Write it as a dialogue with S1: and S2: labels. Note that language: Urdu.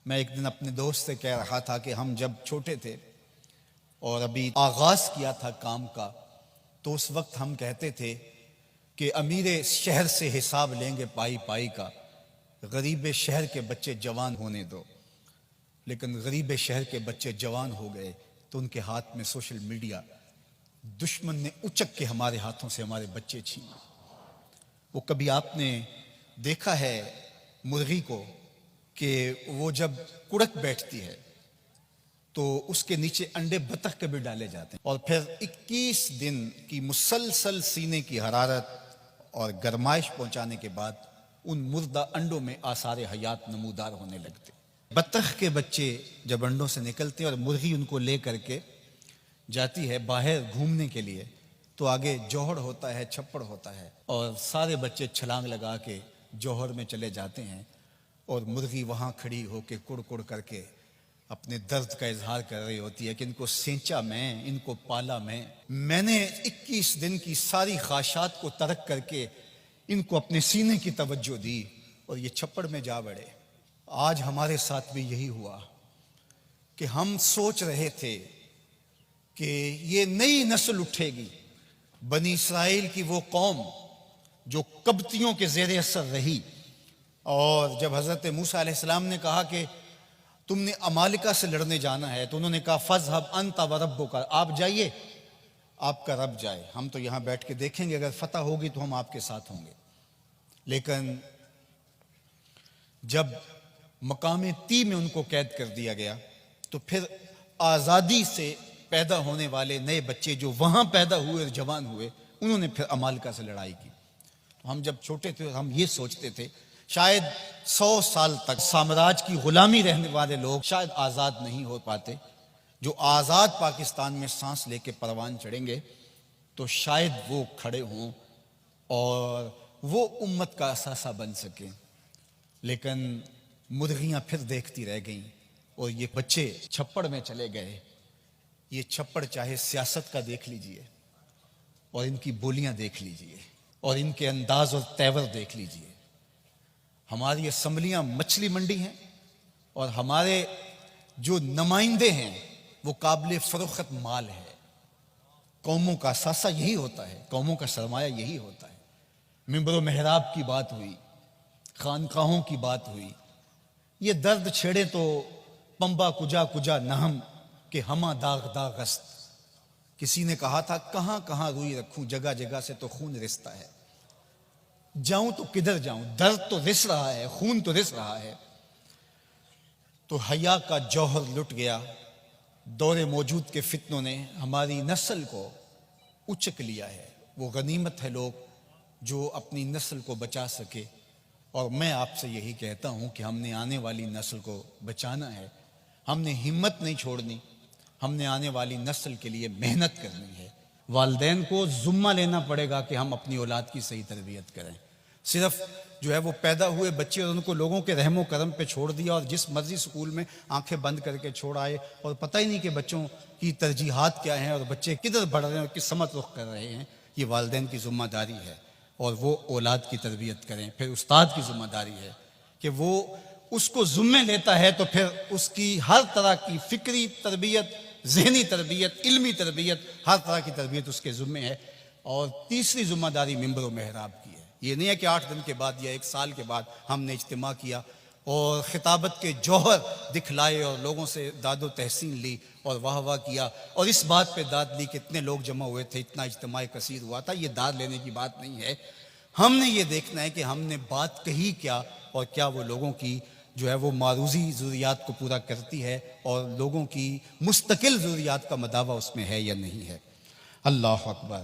S1: میں ایک دن اپنے دوست سے کہہ رہا تھا کہ ہم جب چھوٹے تھے اور ابھی آغاز کیا تھا کام کا، تو اس وقت ہم کہتے تھے کہ امیر شہر سے حساب لیں گے پائی پائی کا، غریب شہر کے بچے جوان ہونے دو۔ لیکن غریب شہر کے بچے جوان ہو گئے تو ان کے ہاتھ میں سوشل میڈیا، دشمن نے اچک کے ہمارے ہاتھوں سے ہمارے بچے چھینے۔ وہ کبھی آپ نے دیکھا ہے مرغی کو کہ وہ جب کڑک بیٹھتی ہے تو اس کے نیچے انڈے بطخ کے بھی ڈالے جاتے ہیں، اور پھر 21 دن کی مسلسل سینے کی حرارت اور گرمائش پہنچانے کے بعد ان مردہ انڈوں میں آثار حیات نمودار ہونے لگتے۔ بطخ کے بچے جب انڈوں سے نکلتے اور مرغی ان کو لے کر کے جاتی ہے باہر گھومنے کے لیے، تو آگے جوہر ہوتا ہے، چھپڑ ہوتا ہے، اور سارے بچے چھلانگ لگا کے جوہر میں چلے جاتے ہیں، اور مرغی وہاں کھڑی ہو کے کڑ کڑ کر کے اپنے درد کا اظہار کر رہی ہوتی ہے کہ ان کو سینچا میں، ان کو پالا میں نے 21 دن کی ساری خواہشات کو ترک کر کے ان کو اپنے سینے کی توجہ دی اور یہ چھپڑ میں جا بڑھے۔ آج ہمارے ساتھ بھی یہی ہوا کہ ہم سوچ رہے تھے کہ یہ نئی نسل اٹھے گی، بنی اسرائیل کی وہ قوم جو قبطیوں کے زیر اثر رہی، اور جب حضرت موسیٰ علیہ السلام نے کہا کہ تم نے عمالقہ سے لڑنے جانا ہے، تو انہوں نے کہا فَاذْهَبْ أَنْتَ وَرَبُّكَ، آپ جائیے، آپ کا رب جائے، ہم تو یہاں بیٹھ کے دیکھیں گے، اگر فتح ہوگی تو ہم آپ کے ساتھ ہوں گے۔ لیکن جب مقام تی میں ان کو قید کر دیا گیا تو پھر آزادی سے پیدا ہونے والے نئے بچے جو وہاں پیدا ہوئے اور جوان ہوئے، انہوں نے پھر عمالقہ سے لڑائی کی۔ تو ہم جب چھوٹے تھے ہم یہ سوچتے تھے شاید 100 سال تک سامراج کی غلامی رہنے والے لوگ شاید آزاد نہیں ہو پاتے، جو آزاد پاکستان میں سانس لے کے پروان چڑھیں گے تو شاید وہ کھڑے ہوں اور وہ امت کا اثاثہ بن سکیں۔ لیکن مرغیاں پھر دیکھتی رہ گئیں اور یہ بچے چھپڑ میں چلے گئے۔ یہ چھپڑ چاہے سیاست کا دیکھ لیجئے اور ان کی بولیاں دیکھ لیجئے اور ان کے انداز اور تیور دیکھ لیجئے۔ ہماری اسمبلیاں مچھلی منڈی ہیں اور ہمارے جو نمائندے ہیں وہ قابل فروخت مال ہے۔ قوموں کا اثاثہ یہی ہوتا ہے، قوموں کا سرمایہ یہی ہوتا ہے۔ منبر و محراب کی بات ہوئی، خانقاہوں کی بات ہوئی، یہ درد چھیڑے تو پمبا کجا کجا نہم کہ ہمہ داغ داغ است۔ کسی نے کہا تھا کہاں کہاں روئی رکھوں، جگہ جگہ سے تو خون رستا ہے، جاؤں تو کدھر جاؤں، درد تو رس رہا ہے، خون تو رس رہا ہے۔ تو حیا کا جوہر لٹ گیا، دور موجود کے فتنوں نے ہماری نسل کو اچک لیا ہے۔ وہ غنیمت ہے لوگ جو اپنی نسل کو بچا سکے، اور میں آپ سے یہی کہتا ہوں کہ ہم نے آنے والی نسل کو بچانا ہے، ہم نے ہمت نہیں چھوڑنی، ہم نے آنے والی نسل کے لیے محنت کرنی ہے۔ والدین کو ذمہ لینا پڑے گا کہ ہم اپنی اولاد کی صحیح تربیت کریں۔ صرف جو ہے وہ پیدا ہوئے بچے اور ان کو لوگوں کے رحم و کرم پہ چھوڑ دیا اور جس مرضی سکول میں آنکھیں بند کر کے چھوڑ آئے، اور پتہ ہی نہیں کہ بچوں کی ترجیحات کیا ہیں اور بچے کدھر بڑھ رہے ہیں اور کس سمت رخ کر رہے ہیں۔ یہ والدین کی ذمہ داری ہے اور وہ اولاد کی تربیت کریں۔ پھر استاد کی ذمہ داری ہے کہ وہ اس کو ذمہ لیتا ہے تو پھر اس کی ہر طرح کی فکری تربیت، ذہنی تربیت، علمی تربیت، ہر طرح کی تربیت اس کے ذمہ ہے۔ اور تیسری ذمہ داری منبر و محراب کی ہے۔ یہ نہیں ہے کہ 8 دن کے بعد یا 1 سال کے بعد ہم نے اجتماع کیا اور خطابت کے جوہر دکھلائے اور لوگوں سے داد و تحسین لی اور واہ واہ کیا اور اس بات پہ داد لی کہ اتنے لوگ جمع ہوئے تھے، اتنا اجتماع کثیر ہوا تھا۔ یہ داد لینے کی بات نہیں ہے۔ ہم نے یہ دیکھنا ہے کہ ہم نے بات کہی کیا اور کیا وہ لوگوں کی جو ہے وہ معروضی ضروریات کو پورا کرتی ہے اور لوگوں کی مستقل ضروریات کا مداوع اس میں ہے یا نہیں ہے۔ اللہ اکبر۔